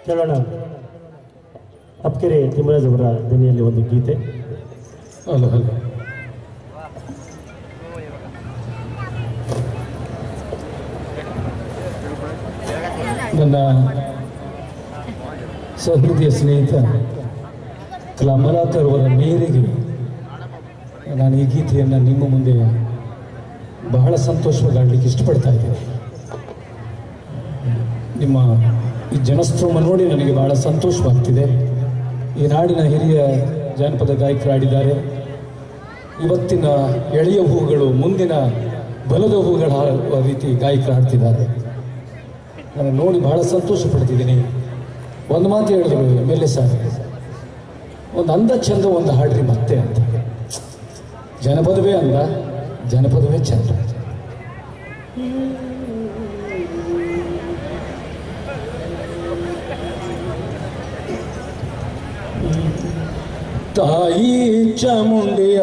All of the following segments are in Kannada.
ಕೇಳೋಣ. ಅಪ್ಕೆರೆ ತಿಮ್ಮರಾಜ್ ಅವರ ಧ್ವನಿಯಲ್ಲಿ ಒಂದು ಗೀತೆ. Hello hello. ನನ್ನ ಸಹೃದಯ ಸ್ನೇಹಿತ ಕಮಲಾಕರ್ ಅವರ ಮೇರೆಗೆ ನಾನು ಈ ಗೀತೆಯನ್ನು ನಿಮ್ಮ ಮುಂದೆ ಬಹಳ ಸಂತೋಷವಾಗಿ ಆಡಲಿಕ್ಕೆ ಇಷ್ಟಪಡ್ತಾ ಇದ್ದೇನೆ. ನಿಮ್ಮ ಈ ಜನಸ್ತೋಮ ನೋಡಿ ನನಗೆ ಬಹಳ ಸಂತೋಷವಾಗ್ತಿದೆ. ಈ ನಾಡಿನ ಹಿರಿಯ ಜಾನಪದ ಗಾಯಕರು ಆಡಿದ್ದಾರೆ. ಇವತ್ತಿನ ಎಳೆಯ ಹೂಗಳು ಮುಂದಿನ ಬಲದ ಹೂಗಳ ರೀತಿ ಗಾಯಕರು ಹಾಡ್ತಿದ್ದಾರೆ. ನಾನು ನೋಡಿ ಬಹಳ ಸಂತೋಷ ಪಡ್ತಿದ್ದೀನಿ. ಒಂದು ಮಾತು ಹೇಳಿದ್ರು ಮೇಲೆ ಸರ್, ಒಂದು ಅಂದ ಚಂದ ಒಂದು ಹಾಡ್ರಿ ಮತ್ತೆ ಅಂತ. ಜನಪದವೇ ಅಂದ, ಜನಪದವೇ ಚಂದ. ತಾಯಿ ಚಾಮುಂಡಿಯ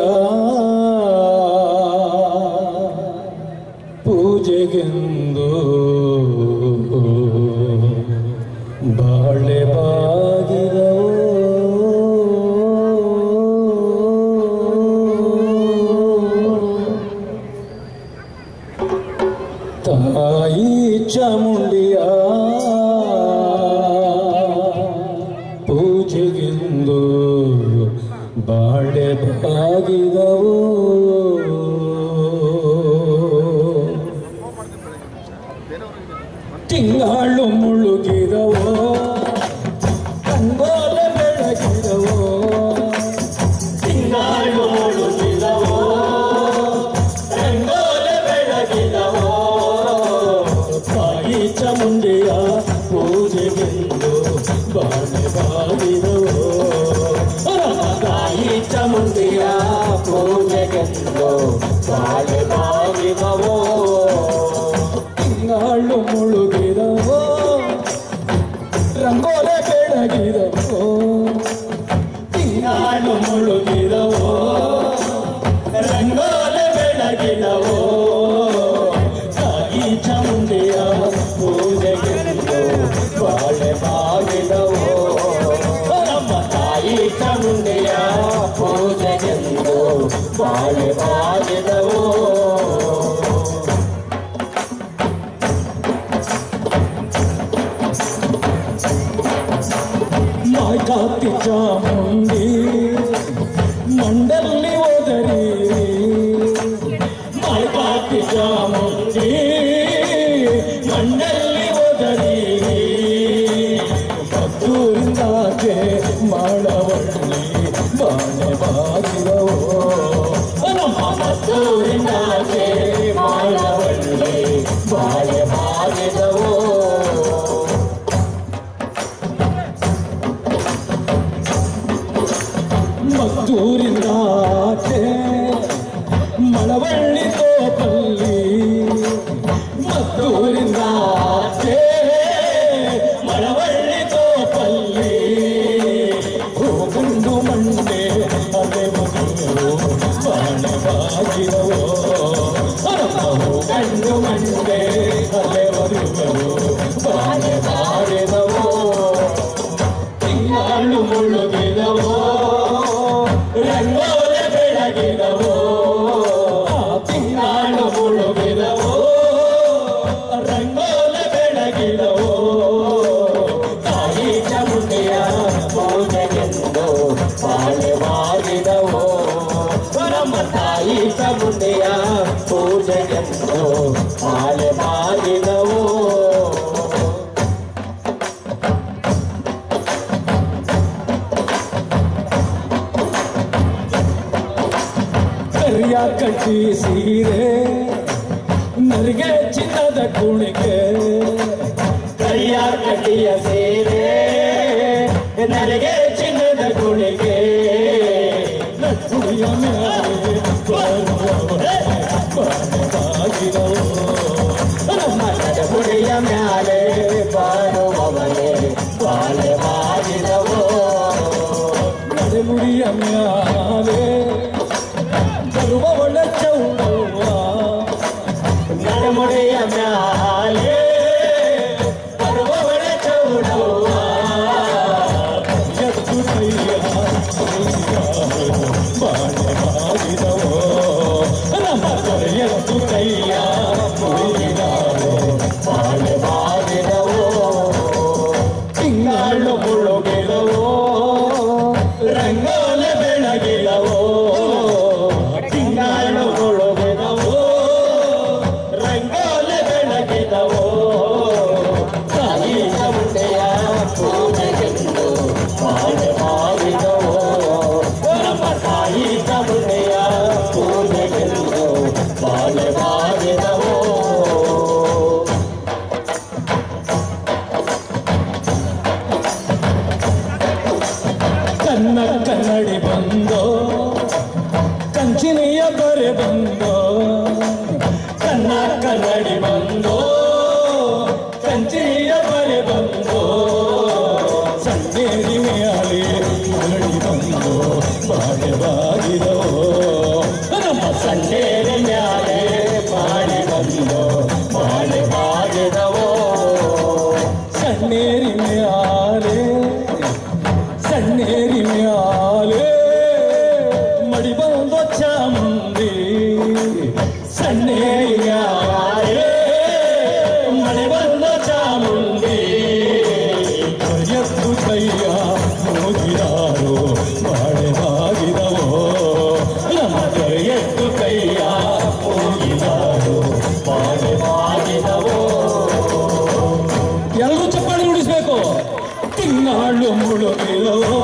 ಪೂಜೆಗೆಂದು ಬಾಳೆ ಬಾಗಿದವೋ ತಾಯಿ ಚಾಮುಂಡಿಯ ಪೂಜೆಗೆಂದು ಬಾಳೆ ಬಾಗಿದವೋ ತಿಂಗಳು ಮುಳುಗಿದವೋ ಕಂಗೋಲ ಬೆಳಗಿದವೋ ತಿಂಗಳು ಮುಳುಗಿದವೋ ಕಂಗೋಲ ಬೆಳಗಿದವೋ ತಾಯಿ ಚಾಮುಂಡಿಯ ಪೂಜೆಗೆಂದು ಬಾಳೆ ಬಾಗಿದವೋ ತಾಯಿ ಚಾಮುಂಡಿಯ ಪೂಜೆಗೆಂದು ಬಾಳೆ ಬಾಗಿದವೋ ತಿಂಗಳು ಮುಳುಗಿದವೋ ರಂಗೋಲೆ ಬೆಳಗಿದವೋ ತಿಂಗಳು ಮುಳುಗಿದವೋ ರಂಗೋಲೆ ಬೆಳಗಿದವೋ ತಾಯಿ ಚಾಮುಂಡಿಯ ಪೂಜೆಗೆಂದು ಬಾಳೆ ಬಾಗಿದವೋ ನಮ್ಮ ತಾಯಿ ಚಾಮುಂಡಿಯ ಪೂಜೆಗೆಂದು ಬಾಳೆ ಬಾಗಿದವೋ ಕಾತಿ ಚಾಮುಂಡಿ ಮಂಡಲ್ಲಿ ಓದರಿ ಕಾತಿ ಚಾಮುಂಡಿ ಮಂಡಲ್ಲಿ ಓದರಿ ಮದ್ದೂರಿಂದಾಚೆ ಮಾಡವಳ್ಳಿ ಬಾಳೆ ಬಾಗಿದವೋ ನಮ್ಮ ಮದ್ದೂರಿಂದಾಚೆ ಮಾಡವಳ್ಳಿ ಬಾಳೆ ಬಾಗಿದವೋ ಮದ್ದೂರಿಂದಾಚೆ ಮಳವಳ್ಳಿ ತೋಪಲ್ಲಿ ಮದ್ದೂರಿಂದಾಚೆ ಮಳವಳ್ಳಿ ತೋಪಲ್ಲಿ ಹೂಗಂಡು ಮಂಡೆ ಅಲೆ ಮಗುವು ಬಾಳೆ ಬಾಗಿದವೋ ಹೂಗಂಡು ಮಂಡೆ ಅಲೆ ಮಗುವು ಬಾಳೆ ಬಾಗಿದವೋ ತಿಂಗಳು ಮುಳುಗಿದವೋ ರಂಗೋಲೆ ಬೆಳಗಿದವೋ ತಿಂಗಳು ಮುಳುಗಿದವೋ ರಂಗೋಲೆ ಬೆಳಗಿದವೋ ತಾಯಿ ಚಾಮುಂಡಿಯ ಪೂಜೆಗೆಂದು ಬಾಳೆ ಬಾಗಿದವೋ ನಮ್ಮ ತಾಯಿ ಚಾಮುಂಡಿಯ ಪೂಜೆಗೆಂದು ಬಾಳೆ ಬಾಗಿದವೋ ಕರಿಯ ಕಟ್ಟಿ ಸೀರೆ ನರಿಗೆ ಚಿನ್ನದ ಕುಣಿಕೆ ಕರಿಯ ಕಟ್ಟಿಯ ಸೀರೆ ನರಿಗೆ ಚಿನ್ನದ ಕುಣಿಕೆ ನಡುವಿಯ ಮ್ಯಾಲೆ ಬಾಗಿದವೋ ನಮ್ಮ ನಡುಗುಡಿಯ ಮ್ಯಾಲೆ ಬಾಳುವವನೇ ಬಾಳೆ ಬಾಗಿದವೋ ನಡುಗುಡಿಯ ಮ್ಯಾಲೆ ಬರುವ ಒಳ್ಳೆ ಚೌಡವ್ವ ನಡುಮುಡಿಯ ಮ್ಯಾಲೆ ಬರುವ ಒಳ್ಳೆ ಚೌಡವ್ವ ಬಂದೋ ಕಂಚಿನಿಯ ಬರೆ ಬಂದೋ ಕನ್ನ ಕನ್ನಡಿ ಬಂದೋ ಕಂಚಿನಿಯ ಬರೆ ಬಂದೋ ಸಣ್ಣೇರಿ ಮ್ಯಾಲೆ ಮರಳಿ ಬಂದೋ ಬಾಳೆ ಬಾಗಿದವೋ ನಮ್ಮ ಸಣ್ಣೇರಿ ಮ್ಯಾಲೆ ಬಾಳೆ ಬಂದೋ ಬಾಳೆ ಬಾಗಿದವೋ ಸಣ್ಣೇರಿ ಮ್ಯಾಲೆ ಸಣ್ಣೇರಿ ಮ್ಯಾಲೆ ಮಡಿ ಬಂದೋ ಚಾಮುಂಡಿ ಸಣ್ಣೇರಿ ಮ್ಯಾಲೆ ಮಡಿ ಬಂದೋ ಚಾಮುಂಡಿ ಎತ್ತು ಕೈಯ ಹೋಗಿದಾರೋ ಬಾಳೆ ಬಾಗಿದವೋ ನಮ್ಮ ಎತ್ತು ಕೈಯ ಹೋಗಿದಾರೋ ಬಾಳೆ ಬಾಗಿದವೋ ಎಲ್ಲರೂ ಚಪ್ಪಾಳೆ ನುಡಿಸ್ಬೇಕು ತಿಂಗಳು ಮುಳುಗಿದವೋ